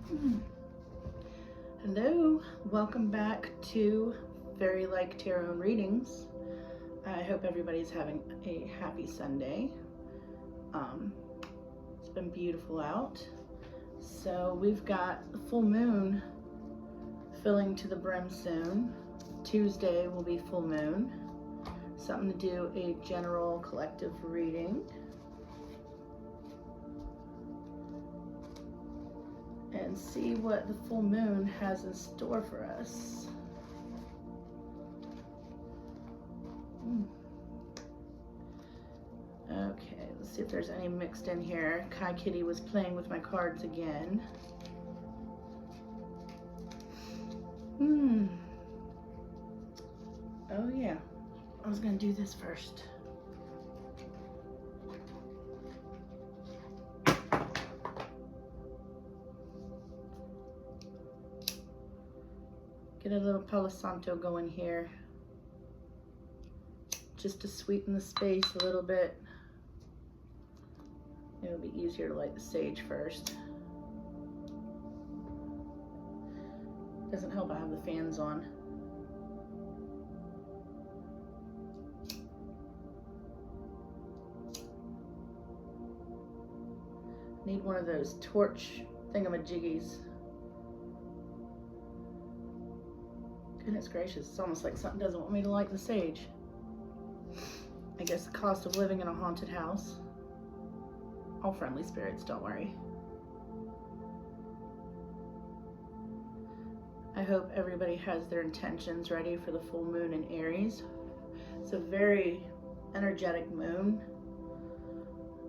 Hmm. Hello, welcome back to Very Like Tarot and Readings. I hope everybody's having a happy Sunday. It's been beautiful out. So we've got the full moon filling to the brim soon. Tuesday will be full moon. So I'm going to do a general collective reading. And see what the full moon has in store for us. Okay, let's see if there's any mixed in here. Kai Kitty was playing with my cards again. Oh yeah, I was gonna do this first. Get a little Palo Santo going here, just to sweeten the space a little bit. It'll be easier to light the sage first. Doesn't help I have the fans on. Need one of those torch thingamajiggies. Goodness gracious, it's almost like something doesn't want me to light the sage. I guess the cost of living in a haunted house. All friendly spirits, don't worry. I hope everybody has their intentions ready for the full moon in Aries. It's a very energetic moon.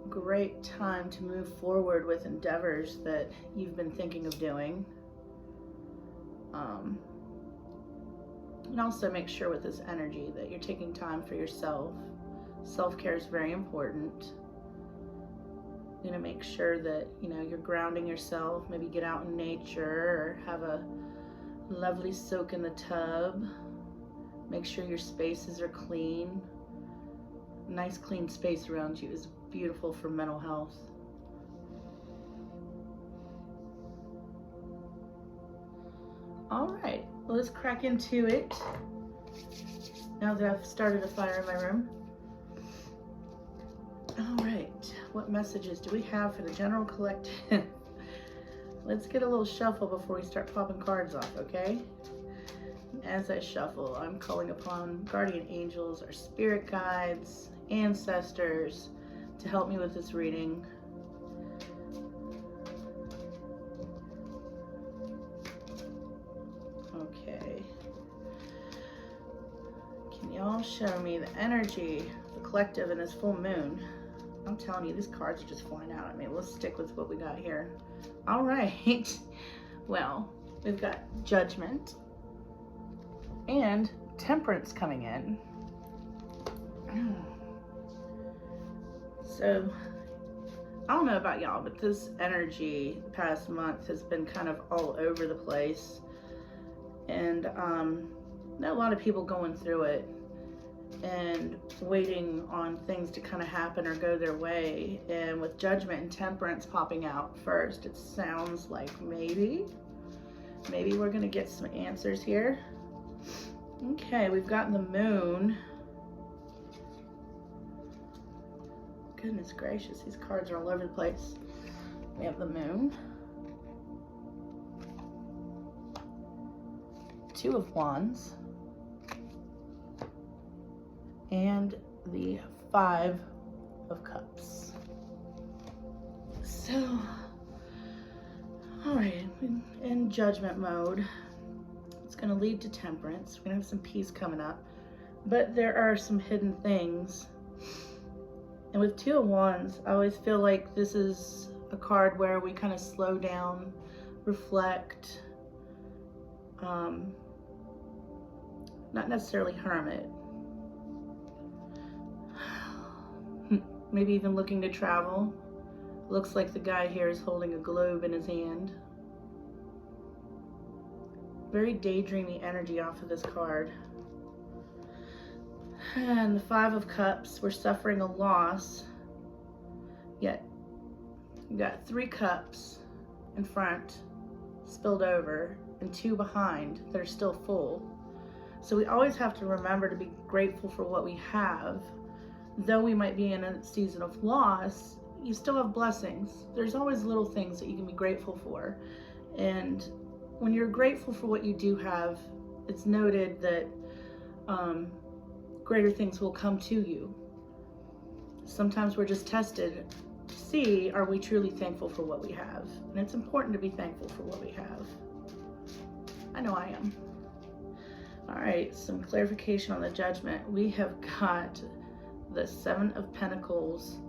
Great time to move forward with endeavors that you've been thinking of doing. And also make sure with this energy that you're taking time for yourself. Self-care is very important. You're gonna make sure that you're grounding yourself. Maybe get out in nature or have a lovely soak in the tub. Make sure your spaces are clean. A nice clean space around you is beautiful for mental health. All right, well, let's crack into it. Now that I've started a fire in my room. All right, what messages do we have for the general collective? Let's get a little shuffle before we start popping cards off, okay? As I shuffle, I'm calling upon guardian angels, our spirit guides, ancestors to help me with this reading. Okay. Can y'all show me the energy, the collective in this full moon? I'm telling you, these cards are just flying out at me. Let's stick with what we got here. All right. Well, we've got Judgment and Temperance coming in. So, I don't know about y'all, but this energy the past month has been kind of all over the place. And know a lot of people going through it and waiting on things to kind of happen or go their way. And with Judgment and Temperance popping out first, it sounds like maybe we're gonna get some answers here. Okay, we've gotten the moon. Goodness gracious, these cards are all over the place. We have the moon, Two of Wands, and the Five of Cups. So, all right, in Judgment mode, it's going to lead to Temperance. We're going to have some peace coming up, but there are some hidden things. And with Two of Wands, I always feel like this is a card where we kind of slow down, reflect, not necessarily hermit. Maybe even looking to travel. Looks like the guy here is holding a globe in his hand. Very daydreamy energy off of this card. And the Five of Cups, we're suffering a loss. Yet, you got 3 cups in front spilled over and 2 behind that are still full. So we always have to remember to be grateful for what we have. Though we might be in a season of loss, you still have blessings. There's always little things that you can be grateful for. And when you're grateful for what you do have, it's noted that greater things will come to you. Sometimes we're just tested to see, are we truly thankful for what we have? And it's important to be thankful for what we have. I know I am. All right, some clarification on the Judgment. We have got the 7 of Pentacles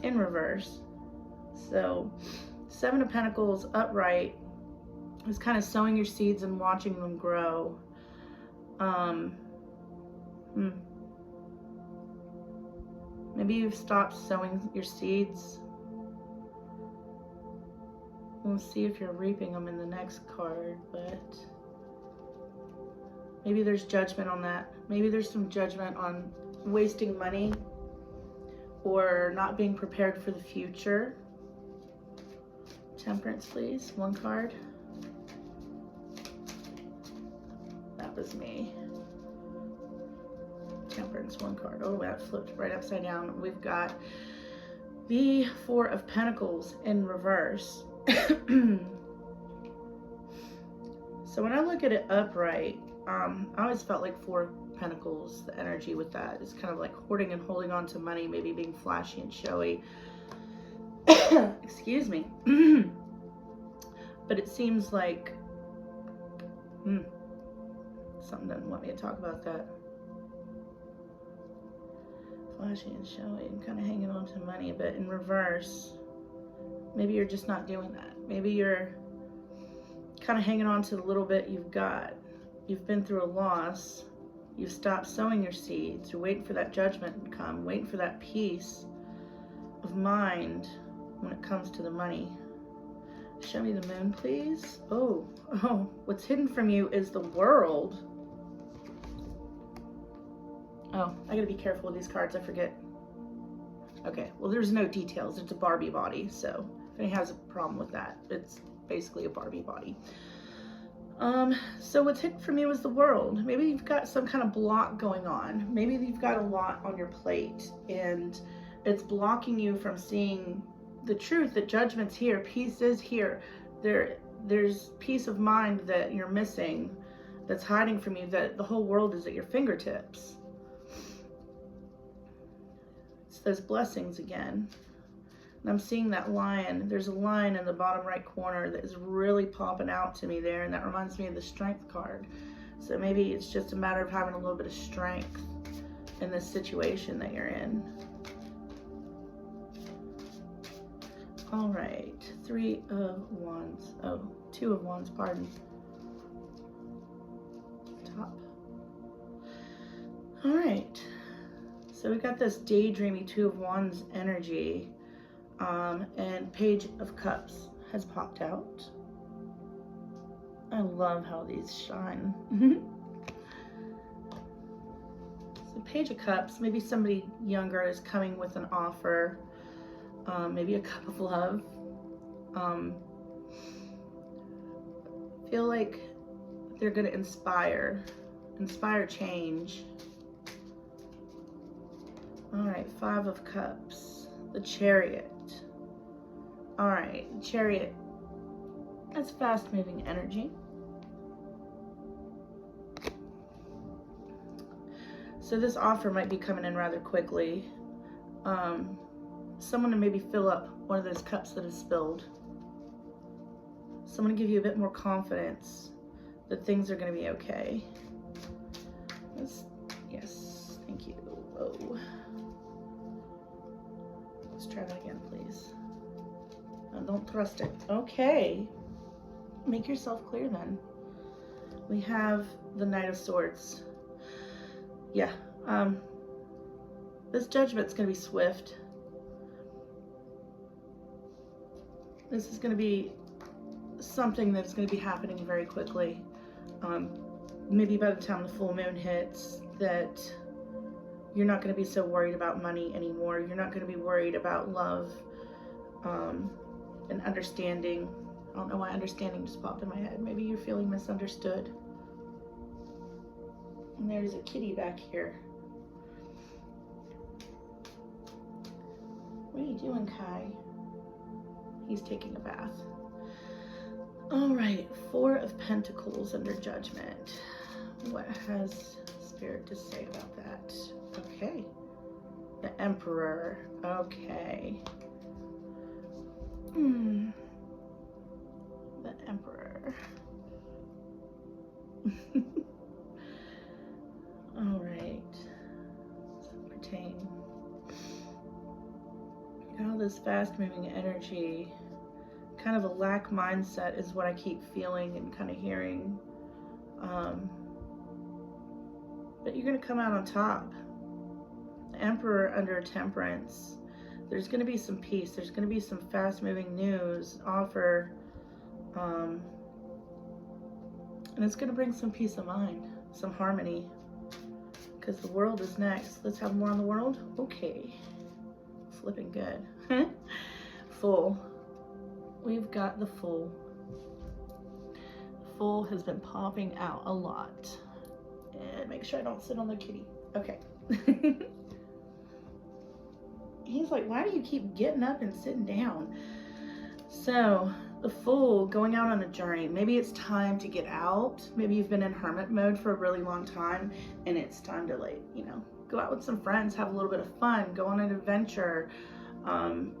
in reverse. So 7 of Pentacles upright is kind of sowing your seeds and watching them grow. Maybe you've stopped sowing your seeds. We'll see if you're reaping them in the next card, but maybe there's judgment on that. Maybe there's some judgment on wasting money or not being prepared for the future. Temperance, please. 1 card. That was me. Temperance, 1 card. Oh, that flipped right upside down. We've got the 4 of Pentacles in reverse. So when I look at it upright, I always felt like 4 Pentacles, the energy with that is kind of like hoarding and holding on to money, maybe being flashy and showy. Excuse me. But it seems like something doesn't want me to talk about that. Flashy and showy and kind of hanging on to money, but in reverse, maybe you're just not doing that. Maybe you're kind of hanging on to the little bit you've got. You've been through a loss. You've stopped sowing your seeds. You're waiting for that judgment to come, waiting for that peace of mind when it comes to the money. Show me the moon, please. Oh, what's hidden from you is the World. Oh, I gotta be careful with these cards, I forget. Okay, well, there's no details. It's a Barbie body, so if anyone has a problem with that, it's basically a Barbie body. So what's hidden from you is the World. Maybe you've got some kind of block going on. Maybe you've got a lot on your plate, and it's blocking you from seeing the truth that judgment's here, peace is here. There's peace of mind that you're missing, that's hiding from you, that the whole world is at your fingertips. It's those blessings again. And I'm seeing that lion. There's a lion in the bottom right corner that is really popping out to me there, and that reminds me of the Strength card. So maybe it's just a matter of having a little bit of strength in this situation that you're in. All right, 3 of Wands. Oh, 2 of Wands, pardon. Top. All right, so we got this daydreamy 2 of Wands energy, and Page of Cups has popped out. I love how these shine. So Page of Cups, maybe somebody younger is coming with an offer. Maybe a cup of love. Feel like they're going to inspire change. All right, 5 of Cups, the Chariot. All right, Chariot, that's fast-moving energy. So this offer might be coming in rather quickly. Someone to maybe fill up one of those cups that is spilled. Someone to give you a bit more confidence that things are going to be okay. Yes, thank you. Oh. Let's try that again, please. No, don't thrust it. Okay. Make yourself clear then. We have the Knight of Swords. Yeah. This judgment's going to be swift. This is going to be something that's going to be happening very quickly. Maybe by the time the full moon hits, that you're not going to be so worried about money anymore. You're not going to be worried about love and understanding. don't know why understanding just popped in my head. Maybe you're feeling misunderstood. And there's a kitty back here. What are you doing, Kai? He's taking a bath. All right, 4 of Pentacles under Judgment. What has Spirit to say about that? Okay. The Emperor. Okay. The Emperor. All right. Pertain. All this fast-moving energy, kind of a lack mindset is what I keep feeling and kind of hearing. But you're going to come out on top. The Emperor under Temperance. There's going to be some peace. There's going to be some fast-moving news, offer. And it's going to bring some peace of mind, some harmony. Because the World is next. Let's have more on the World? Okay. Flipping good. Full. We've got the Fool. The Fool has been popping out a lot. And make sure I don't sit on the kitty. Okay. He's like, why do you keep getting up and sitting down? So, the Fool going out on a journey. Maybe it's time to get out. Maybe you've been in hermit mode for a really long time and it's time to, like, you know, go out with some friends, have a little bit of fun, go on an adventure, go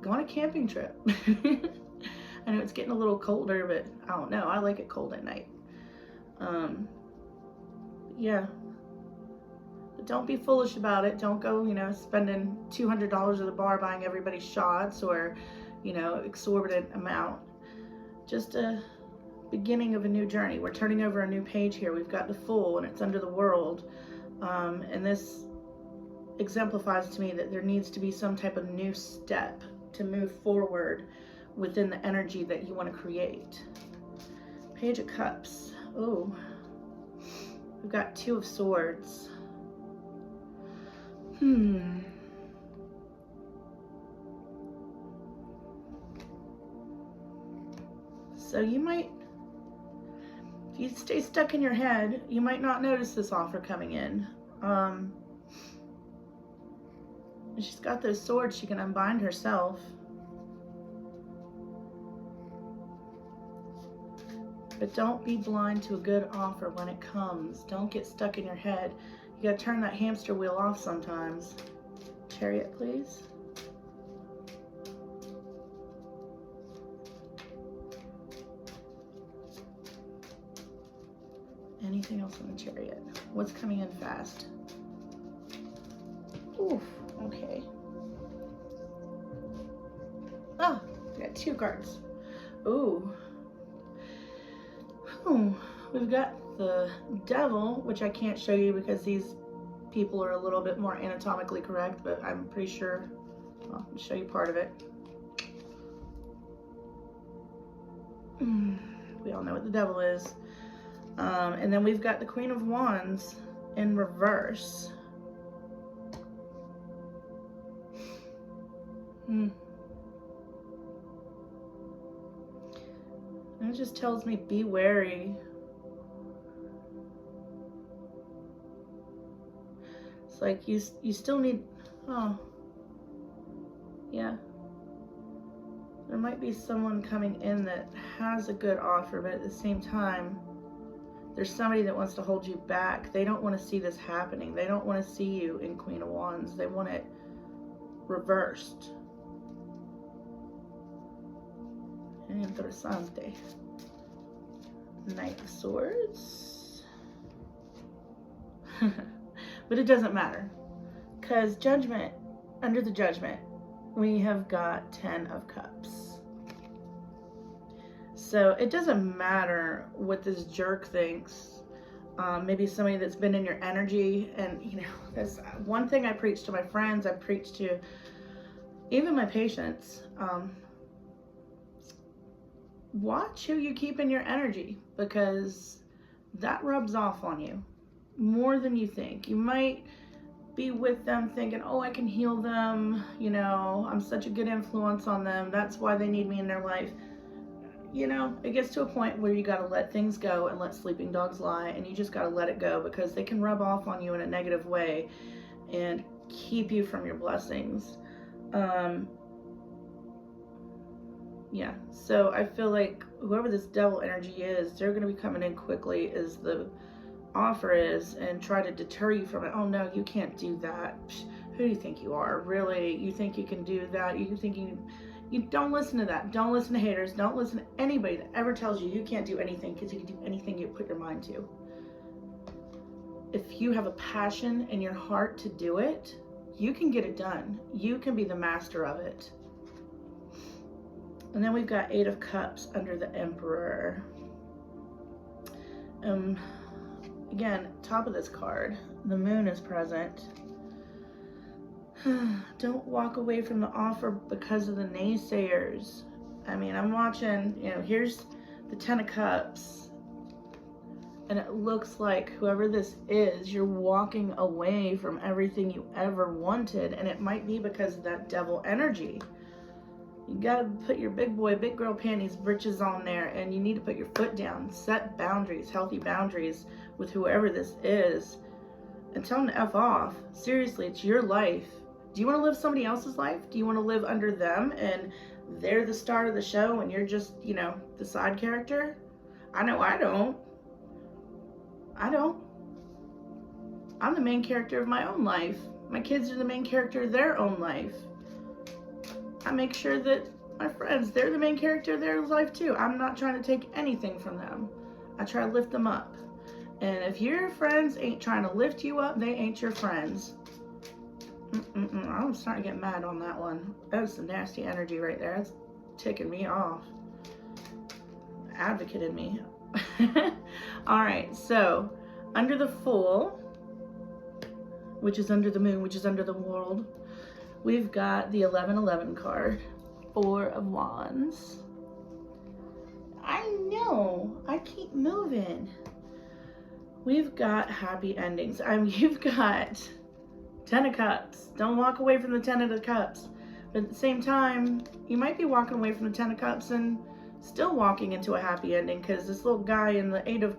on a camping trip. I know it's getting a little colder, but I don't know. I like it cold at night. Yeah. But don't be foolish about it. Don't go, you know, spending $200 at the bar buying everybody shots or, you know, exorbitant amount. Just a beginning of a new journey. We're turning over a new page here. We've got the Fool and it's under the World. And this exemplifies to me that there needs to be some type of new step to move forward within the energy that you want to create. Page of Cups. Oh, we've got 2 of Swords. So you might, if you stay stuck in your head, you might not notice this offer coming in. She's got those swords, she can unbind herself. But don't be blind to a good offer when it comes. Don't get stuck in your head. You gotta turn that hamster wheel off sometimes. Chariot, please. Anything else on the Chariot? What's coming in fast? Oof, okay. Ah, we got 2 cards. Ooh. We've got the Devil, which I can't show you because these people are a little bit more anatomically correct, but I'm pretty sure I'll show you part of it. We all know what the Devil is. And then we've got the Queen of Wands in reverse. And it just tells me be wary. It's like you still need, oh, yeah. There might be someone coming in that has a good offer, but at the same time, there's somebody that wants to hold you back. They don't want to see this happening. They don't want to see you in Queen of Wands. They want it reversed. Interessante. Knight of Swords. But it doesn't matter. Because Judgment, under the Judgment, we have got 10 of Cups. So it doesn't matter what this jerk thinks. Maybe somebody that's been in your energy. And, you know, that's one thing I preach to my friends. I preach to even my patients. Watch who you keep in your energy, because that rubs off on you more than you think. You might be with them thinking, oh, I can heal them, you know, I'm such a good influence on them, that's why they need me in their life. You know, it gets to a point where you got to let things go and let sleeping dogs lie, and you just got to let it go, because they can rub off on you in a negative way and keep you from your blessings. Yeah, so I feel like whoever this devil energy is, they're going to be coming in quickly as the offer is, and try to deter you from it. Oh no, you can't do that. Who do you think you are? Really? You think you can do that? You think you don't listen to that. Don't listen to haters. Don't listen to anybody that ever tells you you can't do anything, because you can do anything you put your mind to. If you have a passion in your heart to do it, you can get it done. You can be the master of it. And then we've got 8 of Cups under the Emperor. Again, top of this card, the Moon is present. Don't walk away from the offer because of the naysayers. I mean, I'm watching, you know, here's the 10 of Cups. And it looks like whoever this is, you're walking away from everything you ever wanted. And it might be because of that devil energy. You gotta put your big boy, big girl panties, britches on there, and you need to put your foot down. Set boundaries, healthy boundaries with whoever this is, and tell them to F off. Seriously, it's your life. Do you want to live somebody else's life? Do you want to live under them and they're the star of the show and you're just, you know, the side character? I know I don't. I'm the main character of my own life. My kids are the main character of their own life. I make sure that my friends, they're the main character of their life too. I'm not trying to take anything from them. I try to lift them up. And if your friends ain't trying to lift you up, they ain't your friends. I'm starting to get mad on that one. That's some nasty energy right there. That's ticking me off. Advocate in me. All right, so under the Fool, which is under the Moon, which is under the world, we've got the 1111 card, 4 of Wands. I know, I keep moving. We've got happy endings. You've got 10 of Cups. Don't walk away from the 10 of the Cups. But at the same time, you might be walking away from the 10 of Cups and still walking into a happy ending, because this little guy in the 8 of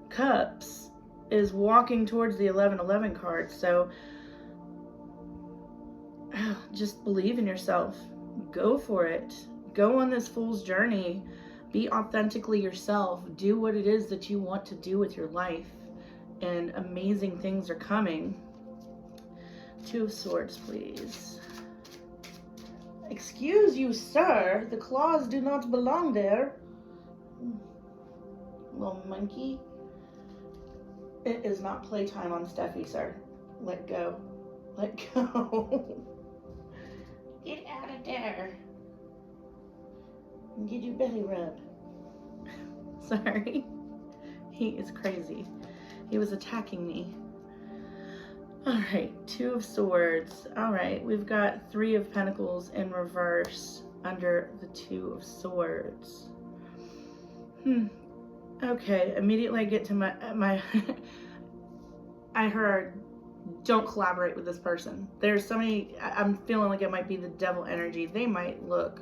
Cups is walking towards the 1111 card. So just believe in yourself. Go for it. Go on this fool's journey. Be authentically yourself. Do what it is that you want to do with your life. And amazing things are coming. 2 of Swords, please. Excuse you, sir. The claws do not belong there. Little monkey. It is not playtime on Steffi, sir. Let go. Let go. Get out of there. Get your belly rubbed. Sorry. He is crazy. He was attacking me. Alright, 2 of Swords. Alright, we've got 3 of Pentacles in reverse under the 2 of Swords. Okay, immediately I get to my I heard, don't collaborate with this person. There's so many, I'm feeling like it might be the devil energy. They might look,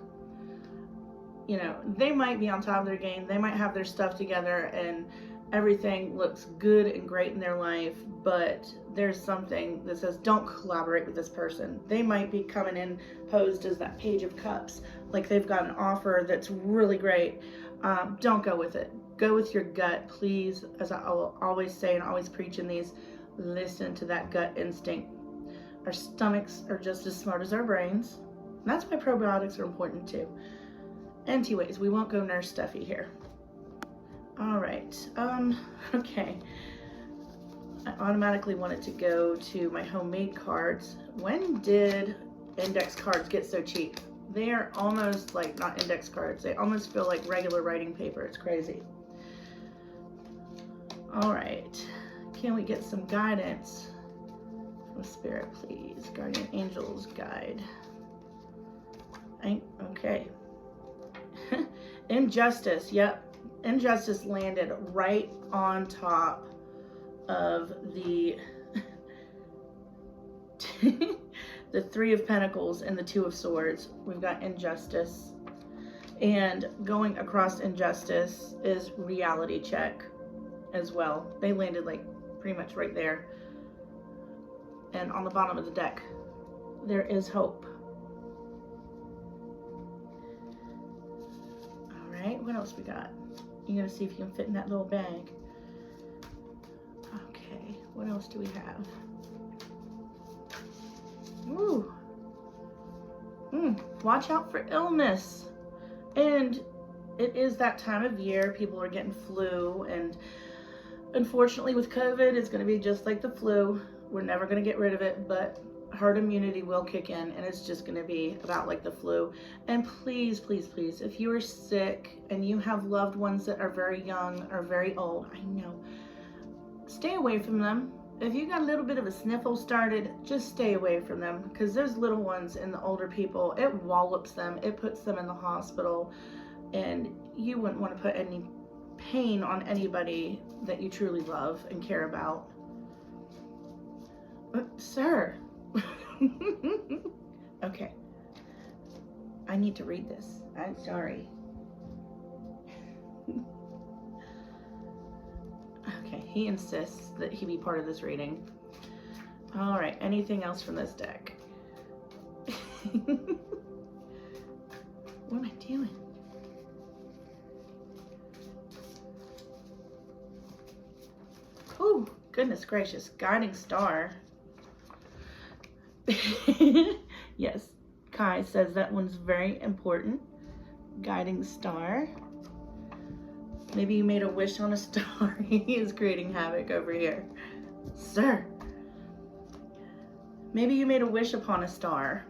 you know, they might be on top of their game. They might have their stuff together and everything looks good and great in their life, but there's something that says don't collaborate with this person. They might be coming in posed as that Page of Cups, like they've got an offer that's really great. Don't go with it. Go with your gut, please. As I always say and always preach in these, listen to that gut instinct. Our stomachs are just as smart as our brains. And that's why probiotics are important too. Anyways, we won't go nurse stuffy here. All right, okay. I automatically wanted to go to my homemade cards. When did index cards get so cheap? They are almost like, not index cards, they almost feel like regular writing paper. It's crazy. All right, can we get some guidance from Spirit, please? Guardian Angels guide. Okay. Injustice, yep. Injustice landed right on top of the the Three of Pentacles and the Two of Swords. We've got injustice. And going across injustice is reality check as well. They landed like pretty much right there. And on the bottom of the deck, there is hope. All right, what else we got? You're gonna see if you can fit in that little bag. Okay, what else do we have? Ooh. Watch out for illness. And it is that time of year. People are getting flu, and unfortunately with COVID, it's going to be just like the flu. We're never going to get rid of it, but herd immunity will kick in, and it's just going to be about like the flu. And please, please, please, if you are sick and you have loved ones that are very young or very old, I know, stay away from them. If you got a little bit of a sniffle started, just stay away from them, because those little ones and the older people, it wallops them, it puts them in the hospital, and you wouldn't want to put any pain on anybody that you truly love and care about. Sir. Okay. I need to read this. I'm sorry. Okay, he insists that he be part of this reading. All right, anything else from this deck? What am I doing? Oh, goodness gracious, guiding star. Yes, Kai says that one's very important. Guiding star. Maybe you made a wish on a star. He is creating havoc over here. Sir. Maybe you made a wish upon a star.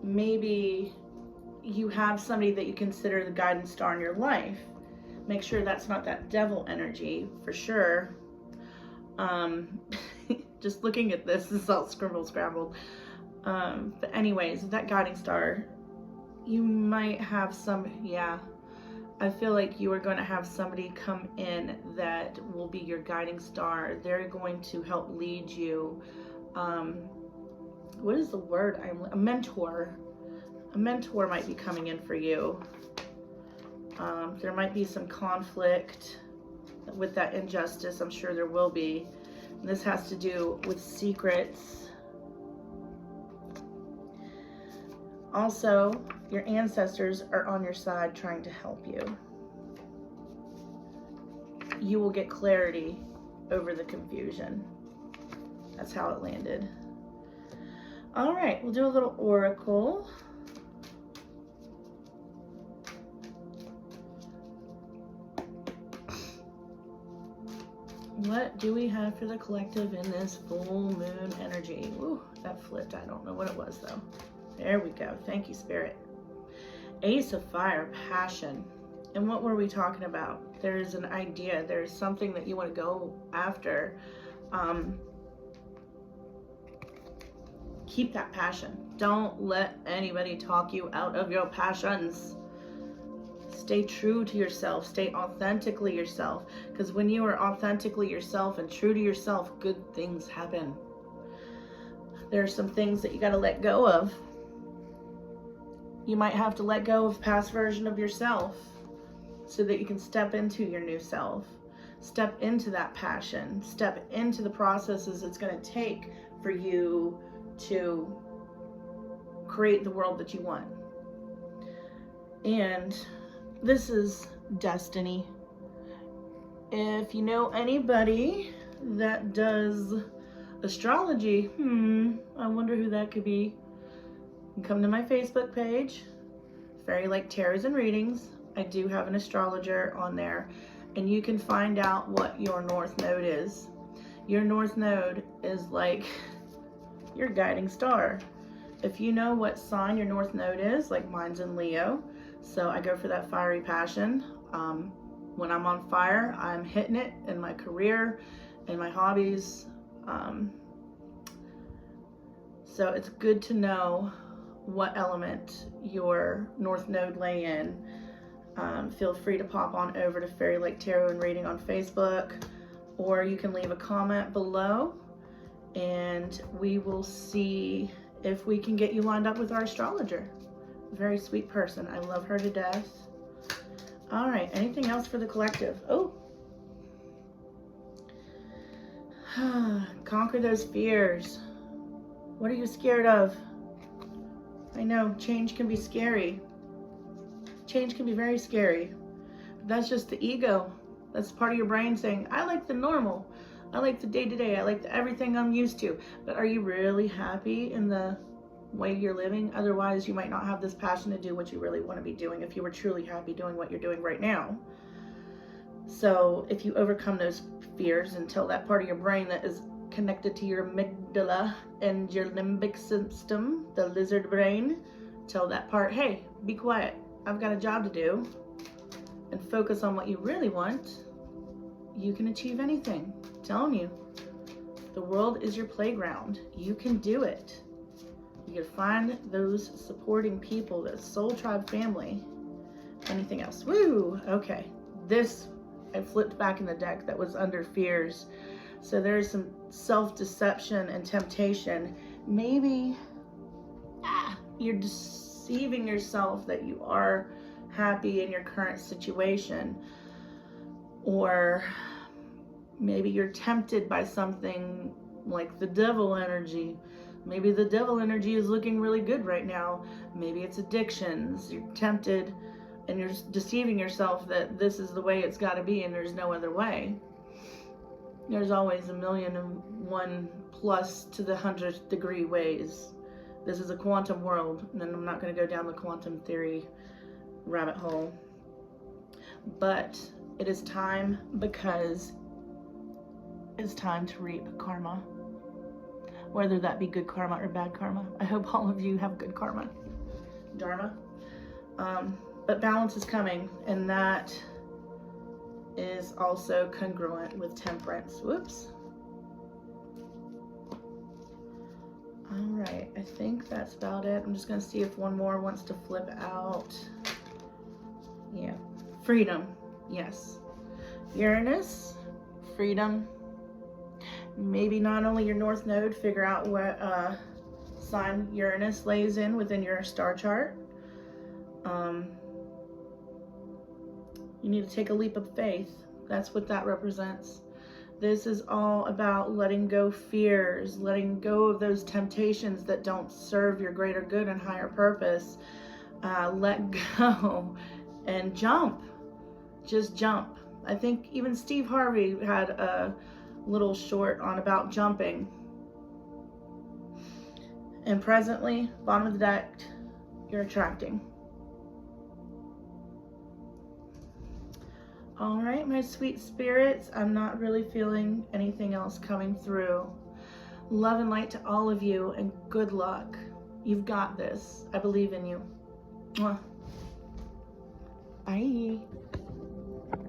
Maybe you have somebody that you consider the guiding star in your life. Make sure that's not that devil energy, for sure. Just looking at this is all scrambled. But anyways, that guiding star, you might have some, yeah. I feel like you are going to have somebody come in that will be your guiding star. They're going to help lead you. What is the word? A mentor. A mentor might be coming in for you. There might be some conflict with that injustice. I'm sure there will be. And this has to do with secrets. Also, your ancestors are on your side trying to help you. You will get clarity over the confusion. That's how it landed. All right, we'll do a little oracle. What do we have for the collective in this full moon energy? Ooh, that flipped. I don't know what it was though. There we go. Thank you, Spirit. Ace of Fire, passion. And what were we talking about? There's an idea. There's something that you want to go after. Keep that passion. Don't let anybody talk you out of your passions. Stay true to yourself. Stay authentically yourself. Because when you are authentically yourself and true to yourself, good things happen. There are some things that you got to let go of. You might have to let go of past version of yourself so that you can step into your new self. Step into that passion. Step into the processes it's going to take for you to create the world that you want. And this is destiny. If you know anybody that does astrology, I wonder who that could be. You can come to my Facebook page, Fairy Lake Tarots and Readings. I do have an astrologer on there, and you can find out what your North Node is. Your North Node is like your guiding star. If you know what sign your North Node is, like mine's in Leo, so I go for that fiery passion. When I'm on fire, I'm hitting it in my career, in my hobbies. So it's good to know what element your North Node lay in. Feel free to pop on over to Fairy Lake Tarot and Reading on Facebook, or you can leave a comment below and we will see if we can get you lined up with our astrologer. Very sweet person. I love her to death. All right, anything else for the collective? Oh. Conquer those fears. What are you scared of? I know, change can be scary. Change can be very scary. That's just the ego. That's part of your brain saying, I like the normal. I like the day-to-day. I like the everything I'm used to. But are you really happy in the way you're living? Otherwise, you might not have this passion to do what you really want to be doing if you were truly happy doing what you're doing right now. So if you overcome those fears and tell that part of your brain that is connected to your amygdala and your limbic system, the lizard brain, tell that part, hey, be quiet. I've got a job to do, and focus on what you really want, you can achieve anything. I'm telling you, the world is your playground. You can do it. You can find those supporting people, that soul tribe family. Anything else? Woo! Okay. This, I flipped back in the deck that was under fears. So there's some self-deception and temptation. Maybe you're deceiving yourself that you are happy in your current situation. Or maybe you're tempted by something like the devil energy. Maybe the devil energy is looking really good right now. Maybe it's addictions. You're tempted and you're deceiving yourself that this is the way it's got to be and there's no other way. There's always 1,000,001 plus to the 100th degree ways. This is a quantum world, and I'm not going to go down the quantum theory rabbit hole. But it is time, because it's time to reap karma. Whether that be good karma or bad karma. I hope all of you have good karma. Dharma. But balance is coming, and that is also congruent with temperance. Whoops. All right, I think that's about it. I'm just gonna see if one more wants to flip out. Yeah, freedom, yes. Uranus, freedom. Maybe not only your North Node, figure out what sign Uranus lays in within your star chart. You need to take a leap of faith. That's what that represents. This is all about letting go fears, letting go of those temptations that don't serve your greater good and higher purpose. Let go and jump. Just jump. I think even Steve Harvey had a little short on about jumping. And presently, bottom of the deck, you're attracting. All right, my sweet spirits, I'm not really feeling anything else coming through. Love and light to all of you, and good luck. You've got this. I believe in you. Mwah. Bye.